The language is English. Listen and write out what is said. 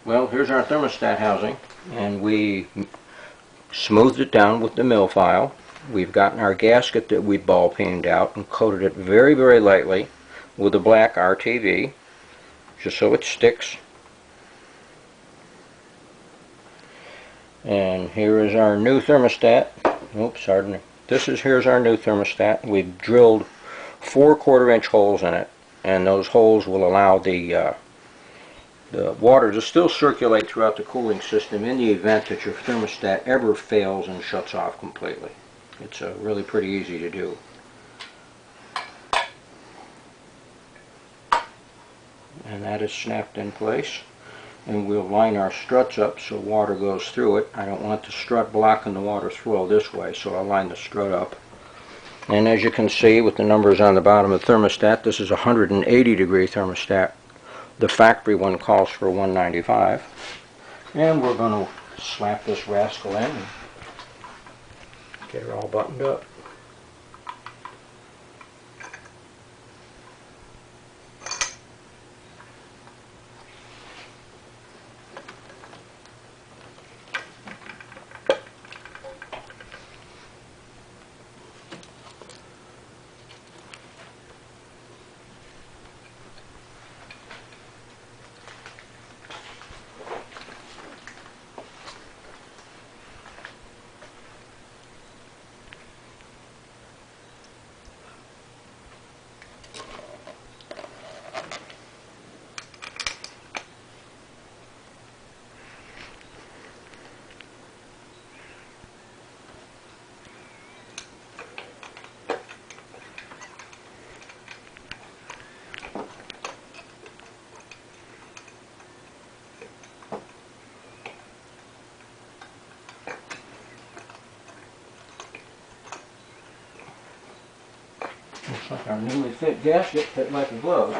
Well, here's our thermostat housing, and we smoothed it down with the mill file. We've gotten our gasket that we ball peened out and coated it very, very lightly with a black RTV, just so it sticks. And here is our new thermostat. Oops, pardon me. Here's our new thermostat. We've drilled 4 1/4-inch holes in it, and those holes will allow the water to still circulate throughout the cooling system in the event that your thermostat ever fails and shuts off completely. It's really pretty easy to do. And that is snapped in place. And we'll line our struts up so water goes through it. I don't want the strut blocking the water flow this way, so I'll line the strut up. And as you can see with the numbers on the bottom of the thermostat, this is a 180-degree thermostat. The factory one calls for 195. And we're going to slap this rascal in and get it all buttoned up. Looks like our newly fit gasket fit like a glove.